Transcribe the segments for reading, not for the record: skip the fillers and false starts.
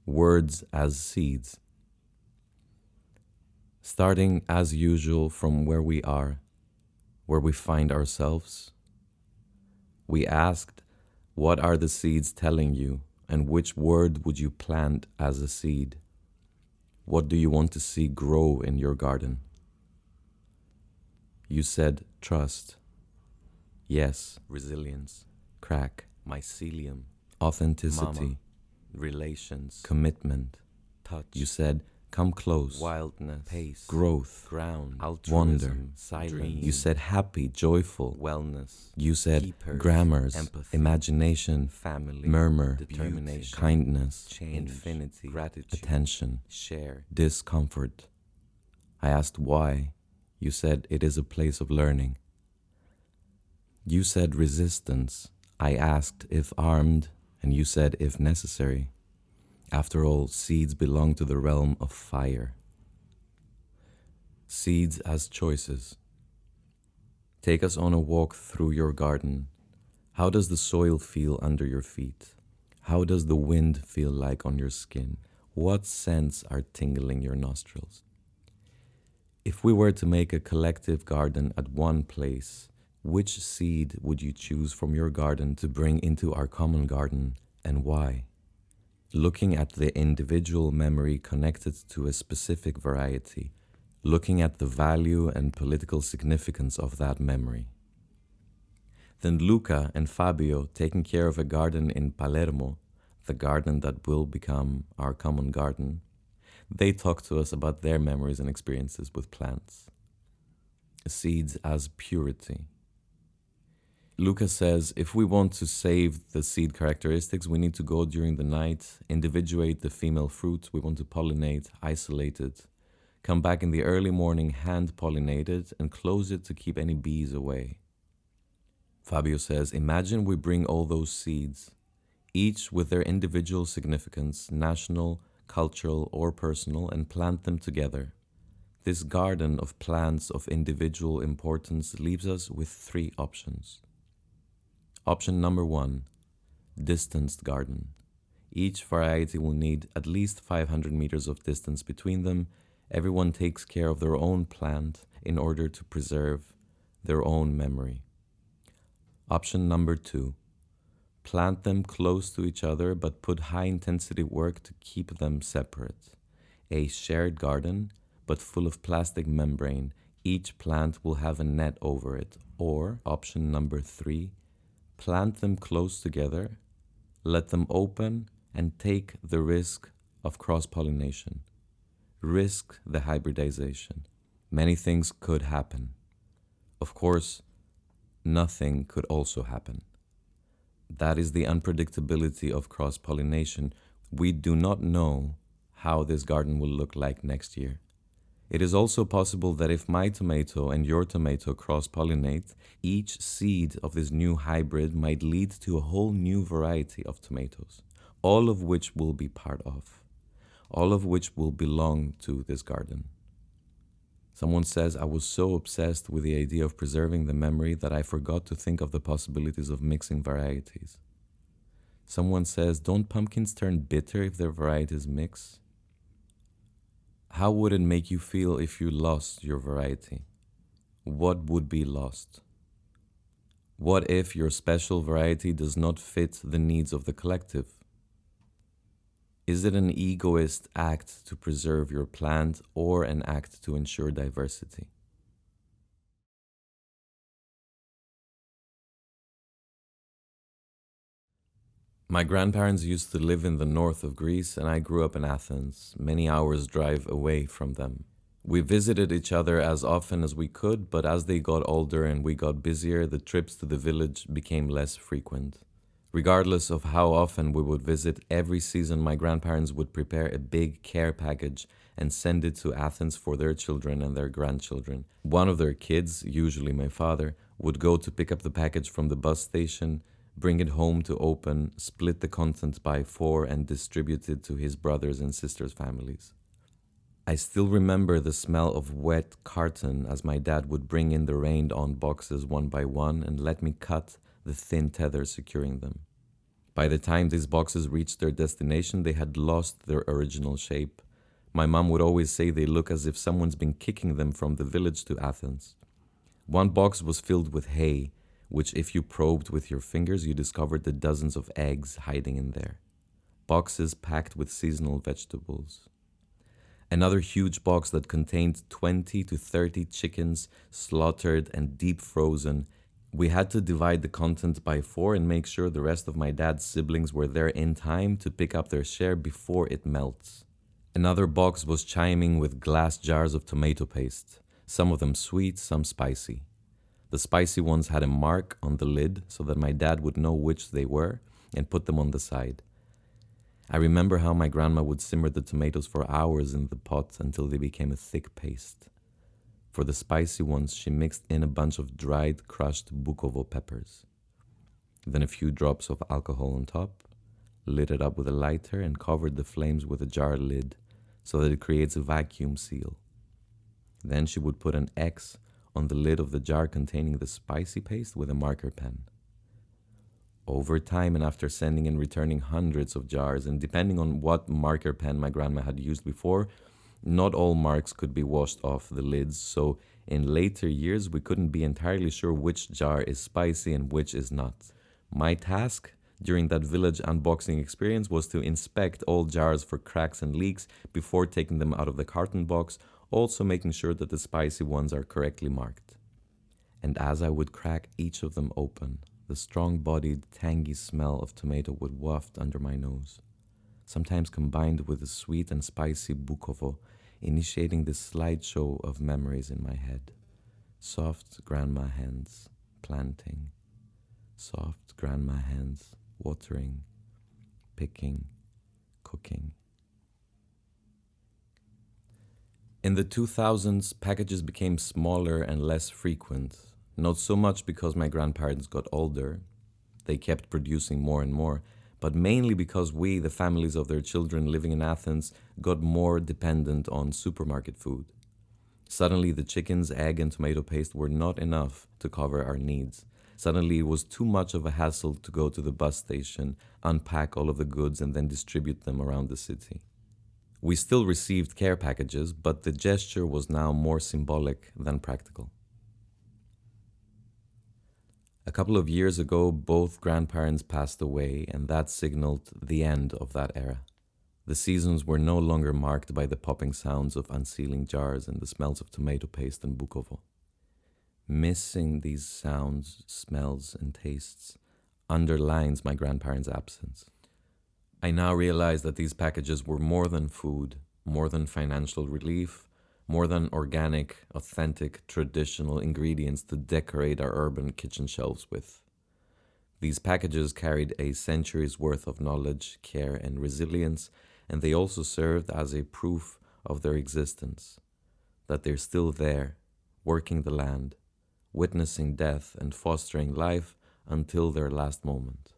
words as seeds. Starting as usual from where we are, where we find ourselves, we asked, what are the seeds telling you, and which word would you plant as a seed? What do you want to see grow in your garden? You said trust. Yes, resilience, crack, mycelium, authenticity, relations, commitment, touch. You said come close, wildness, pace, growth, ground, altruism, wonder, silence. You said happy, joyful, wellness. You said keepers, grammars, empathy, imagination, family, murmur, determination, kindness, change, infinity, gratitude, attention, share, discomfort. I asked why. You said it is a place of learning. You said resistance. I asked if armed, and you said if necessary. After all, seeds belong to the realm of fire. Seeds as choices. Take us on a walk through your garden. How does the soil feel under your feet? How does the wind feel like on your skin? What scents are tingling your nostrils? If we were to make a collective garden at one place, which seed would you choose from your garden to bring into our common garden, and why? Looking at the individual memory connected to a specific variety, looking at the value and political significance of that memory. Then Luca and Fabio, taking care of a garden in Palermo, the garden that will become our common garden, they talk to us about their memories and experiences with plants. Seeds as purity. Luca says, if we want to save the seed characteristics, we need to go during the night, individuate the female fruit we want to pollinate, isolate it, come back in the early morning, hand pollinate it, and close it to keep any bees away. Fabio says, imagine we bring all those seeds, each with their individual significance, national, cultural, or personal, and plant them together. This garden of plants of individual importance leaves us with 3 options. Option number 1, distanced garden. Each variety will need at least 500 meters of distance between them. Everyone takes care of their own plant in order to preserve their own memory. Option number 2, plant them close to each other but put high-intensity work to keep them separate. A shared garden, but full of plastic membrane. Each plant will have a net over it. Or option number 3, plant them close together, let them open, and take the risk of cross-pollination. Risk the hybridization. Many things could happen. Of course, nothing could also happen. That is the unpredictability of cross-pollination. We do not know how this garden will look like next year. It is also possible that if my tomato and your tomato cross-pollinate, each seed of this new hybrid might lead to a whole new variety of tomatoes, all of which will be part of, all of which will belong to this garden. Someone says, I was so obsessed with the idea of preserving the memory that I forgot to think of the possibilities of mixing varieties. Someone says, don't pumpkins turn bitter if their varieties mix? How would it make you feel if you lost your variety? What would be lost? What if your special variety does not fit the needs of the collective? Is it an egoist act to preserve your plant or an act to ensure diversity? My grandparents used to live in the north of Greece, and I grew up in Athens, many hours' drive away from them. We visited each other as often as we could, but as they got older and we got busier, the trips to the village became less frequent. Regardless of how often we would visit, every season my grandparents would prepare a big care package and send it to Athens for their children and their grandchildren. One of their kids, usually my father, would go to pick up the package from the bus station, bring it home to open, split the contents by 4, and distribute it to his brothers' and sisters' families. I still remember the smell of wet carton as my dad would bring in the rained-on boxes one by one and let me cut the thin tether securing them. By the time these boxes reached their destination, they had lost their original shape. My mom would always say they look as if someone's been kicking them from the village to Athens. One box was filled with hay, which if you probed with your fingers, you discovered the dozens of eggs hiding in there. Boxes packed with seasonal vegetables. Another huge box that contained 20 to 30 chickens slaughtered and deep frozen. We had to divide the content by 4 and make sure the rest of my dad's siblings were there in time to pick up their share before it melts. Another box was chiming with glass jars of tomato paste, some of them sweet, some spicy. The spicy ones had a mark on the lid so that my dad would know which they were and put them on the side. I remember how my grandma would simmer the tomatoes for hours in the pot until they became a thick paste. For the spicy ones, she mixed in a bunch of dried, crushed Bukovo peppers. Then a few drops of alcohol on top, lit it up with a lighter, and covered the flames with a jar lid so that it creates a vacuum seal. Then she would put an X on the lid of the jar containing the spicy paste with a marker pen. Over time, and after sending and returning hundreds of jars, and depending on what marker pen my grandma had used before, not all marks could be washed off the lids, so in later years we couldn't be entirely sure which jar is spicy and which is not. My task during that village unboxing experience was to inspect all jars for cracks and leaks before taking them out of the carton box, also making sure that the spicy ones are correctly marked. And as I would crack each of them open, the strong-bodied, tangy smell of tomato would waft under my nose, sometimes combined with the sweet and spicy Bukovo, initiating this slideshow of memories in my head. Soft grandma hands, planting. Soft grandma hands, watering, picking, cooking. In the 2000s, packages became smaller and less frequent. Not so much because my grandparents got older, they kept producing more and more, but mainly because we, the families of their children living in Athens, got more dependent on supermarket food. Suddenly the chickens, egg and tomato paste were not enough to cover our needs. Suddenly it was too much of a hassle to go to the bus station, unpack all of the goods and then distribute them around the city. We still received care packages, but the gesture was now more symbolic than practical. A couple of years ago, both grandparents passed away, and that signaled the end of that era. The seasons were no longer marked by the popping sounds of unsealing jars and the smells of tomato paste and Bukovo. Missing these sounds, smells, and tastes underlines my grandparents' absence. I now realize that these packages were more than food, more than financial relief, more than organic, authentic, traditional ingredients to decorate our urban kitchen shelves with. These packages carried a century's worth of knowledge, care, and resilience, and they also served as a proof of their existence, that they're still there, working the land, witnessing death and fostering life until their last moment.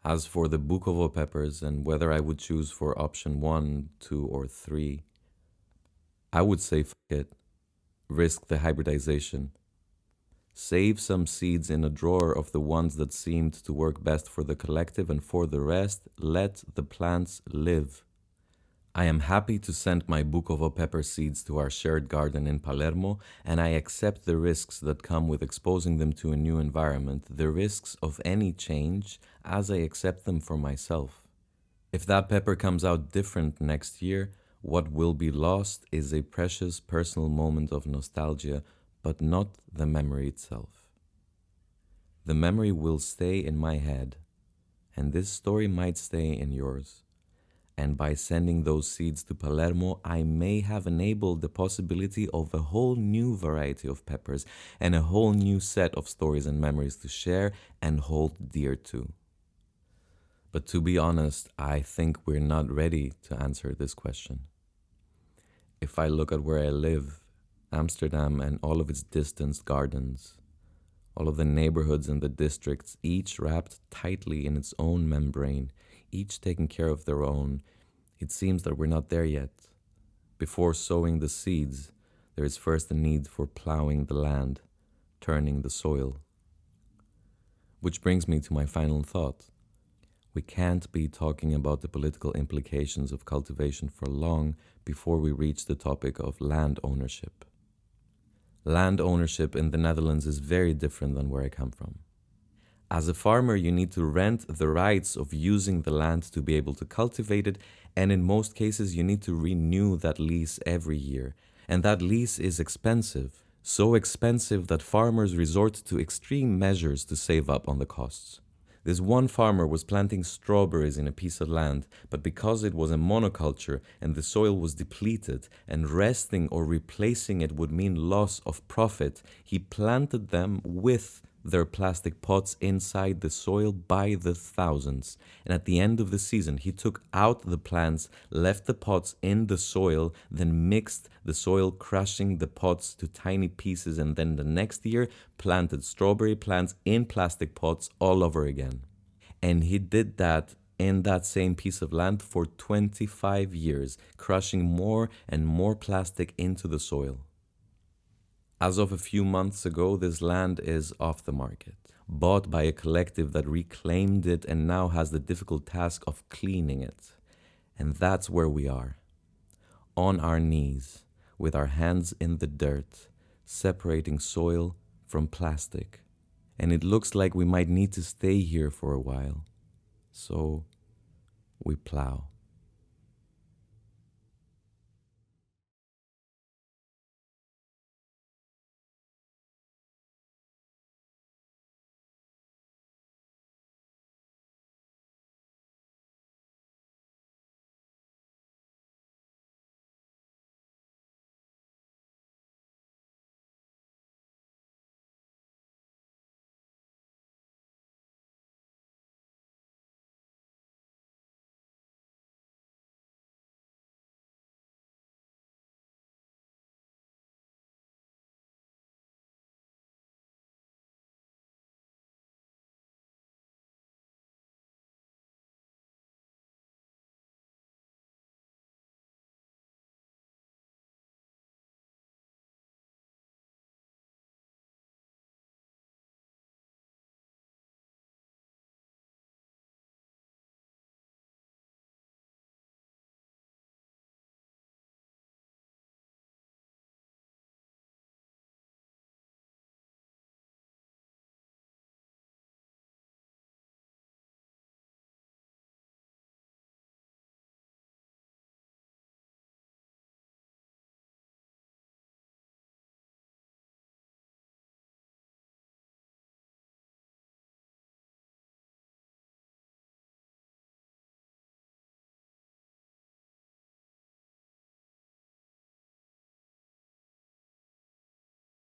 As for the Bukovo peppers and whether I would choose for option 1, 2, or 3, I would say f*** it, risk the hybridization. Save some seeds in a drawer of the ones that seemed to work best for the collective, and for the rest, let the plants live. I am happy to send my Bukovo pepper seeds to our shared garden in Palermo, and I accept the risks that come with exposing them to a new environment, the risks of any change, as I accept them for myself. If that pepper comes out different next year, what will be lost is a precious personal moment of nostalgia, but not the memory itself. The memory will stay in my head, and this story might stay in yours. And by sending those seeds to Palermo, I may have enabled the possibility of a whole new variety of peppers and a whole new set of stories and memories to share and hold dear to. But to be honest, I think we're not ready to answer this question. If I look at where I live, Amsterdam and all of its distanced gardens, all of the neighborhoods and the districts, each wrapped tightly in its own membrane, each taking care of their own, it seems that we're not there yet. Before sowing the seeds, there is first a need for plowing the land, turning the soil. Which brings me to my final thought. We can't be talking about the political implications of cultivation for long before we reach the topic of land ownership. Land ownership in the Netherlands is very different than where I come from. As a farmer, you need to rent the rights of using the land to be able to cultivate it, and in most cases, you need to renew that lease every year. And that lease is expensive, so expensive that farmers resort to extreme measures to save up on the costs. This one farmer was planting strawberries in a piece of land, but because it was a monoculture and the soil was depleted and resting or replacing it would mean loss of profit, he planted them with their plastic pots inside the soil by the thousands. And at the end of the season, he took out the plants, left the pots in the soil, then mixed the soil, crushing the pots to tiny pieces, and then the next year planted strawberry plants in plastic pots all over again. And he did that in that same piece of land for 25 years, crushing more and more plastic into the soil. As of a few months ago, this land is off the market, bought by a collective that reclaimed it and now has the difficult task of cleaning it. And that's where we are, on our knees, with our hands in the dirt, separating soil from plastic. And it looks like we might need to stay here for a while. So we plow.